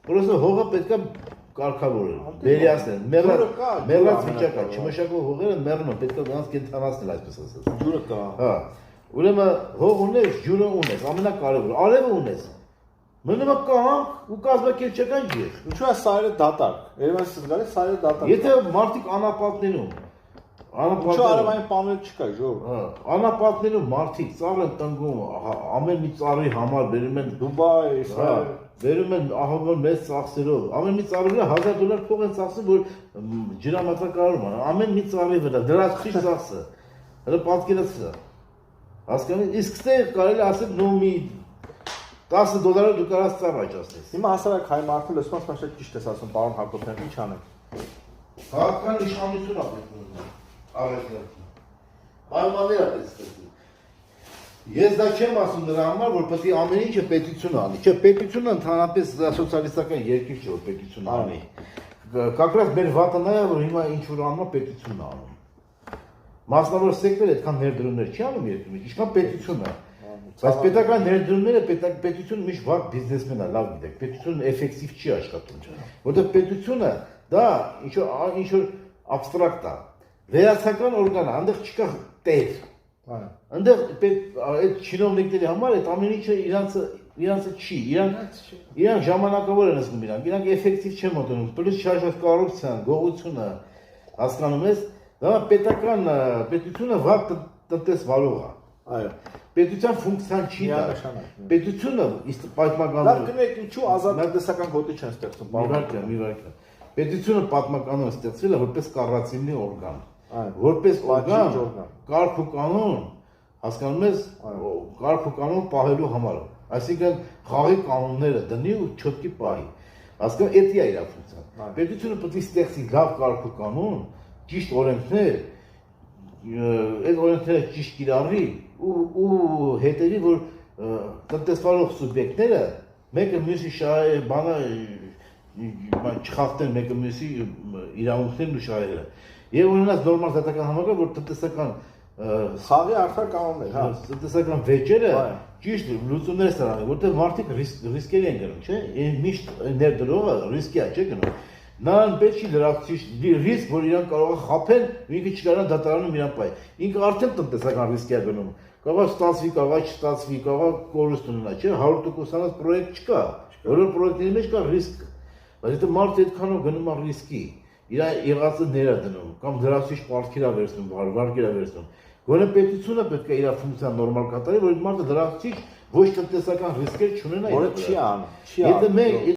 Պրոստը հողը պետք է կարգավորել, վերիացնել, մեռած վիճակա, չմշակող հողերը մեռնում, պետք է դրանց կենթանացնել, այսպես ասած։ Ջուրը կա։ Հա։ Ուրեմն հող ունես, ջուրը ունես, ամենակարևորը, արևը ունես։ Մնում է կահանք ու կազմակերպչական ջիղ։ Ինչու է սայրը դատարկ։ Երևանից գալի սայրը դատարկ։ Եթե մարդիկ անապատներում Ինչու արևային պանել չկա, ժողով։ Հա, անապատներում մարդիկ ծառ են տնկում, ամեն մի ծառի համար բերում են Դուբայ, հա, բերում են ահավոր մեծ ծախսերով, ամեն մի ծառի վրա $1000 փող են ծախսում, որ ջրամատակարարում են, ամեն մի ծառի վրա, դրանց քիչ ծախսը, հələ պատկերացրու, հասկանու՞մ, իսկ ստեղ կարելի ասել նո մի $10 դու կարաս ծառ աճացնես։ Հիմա հասարակ հայ մարդը լսում է շատ ճիշտ ես ասում, պարոն Հակոբյան, ինչ անենք։ Քաղաքական իշխանություն է պետք ունենալ, առայժմ։ Պայմաններ է պետք ստեղծել։ Ես դա չեմ ասում նրա համար, որ պետք է ամեն ինչը պետությունը անի։ Չէ, պետությունը ընդհանրապես սոցիալիստական երկիր չէ, որ պետությունը անի։ Как раз մեր վատը նա է, որ հիմա ինչ որ անում է պետությունն է անում։ Մասնավոր սեկտորը այդքան ներդրումներ չի անում երկրում, ինչքան պետությունը։ Բայց պետական ներդրումները պետությունը միշտ վատ բիզնեսմեն է, լավ գիտեք, պետությունը էֆեկտիվ չի աշխատում։ Որտեղ պետությունը դա ինչ որ абստրակտ է։ Վերացական օրգան է, այնտեղ չկա տեր։ Այնտեղ այդ չինովնիկների համար այդ ամեն ինչը իրանցը չի, իրանք ժամանակավոր են զգում իրանք էֆեկտիվ չեն մոտենում, պլյուս շարժված կոռուպցիան, գողությունը, հասկանում ես, դա պետությունը վատ տնտեսվալող է։ Այո։ Պետության ֆունկցիան չի դա։ Պետությունը պատմականորեն Լավ կներեք, ինչու ազատ տնտեսական գոտի չեն ստեղծում, պարոն։ Մի վարքա։ Պետությունը պատմականորեն ստեղծվել է որպես կառավարությունի օրգան։ Որպես օրգան, կարգ ու կանոն, հասկանում ես, կարգ ու կանոն պահելու համար։ Այսինքն խաղի կանոնները դնի ու չոտքի պահի։ Հասկանում, դա է իր ֆունկցիան։ Պետությունը պետք է ստեղծի լավ կարգ ու կանոն, ճիշտ օրենքներ, այդ օրենքները ճիշտ կիրառի ու հետևի, որ տնտեսվալող սուբյեկտները մեկը մյուսի բանը չխախտեն մեկը մյուսի իրավունքներն ու շահերը։ Եվ ունենաց նորմալ դատական համակարգ, որ տնտեսական խաղի արդար կանոններ, հա, տնտեսական վեճերը ճիշտ լուծումներ ստանալու, որտեղ մարդիկ ռիսկերի են գնում, չէ՞, միշտ ներդրողը ռիսկի է, չէ՞ գնում։ Նրան պետք չի լրացուցիչ ռիսկ, որ իրան կարող է խաբեն, ու ինքը չկարողանա դատարանում իրան պահի։ Ինքը արդեն տնտեսական ռիսկի է գնում։ Կարող է ստացվի, կարող է չստացվի, կարող է կորուստ ունենա, չէ՞, 100%-անոց պրոյեկտ չկա։ Բոլոր պրոյեկտների մեջ կա ռիսկ։ Բայց եթե մարդը այդքանով գնում է ռիսկի, իր եղածը ները դնում, կամ լրացուցիչ պարտքեր է վերցնում, վարկեր է վերցնում, գոնե պետությունը պետք է իր ֆունկցիան նորմալ կատարի, որ այդ մարդը լրացուցիչ ոչ տնտեսական ռիսկեր չունենա։ Որը չի անում։ Եթե մենք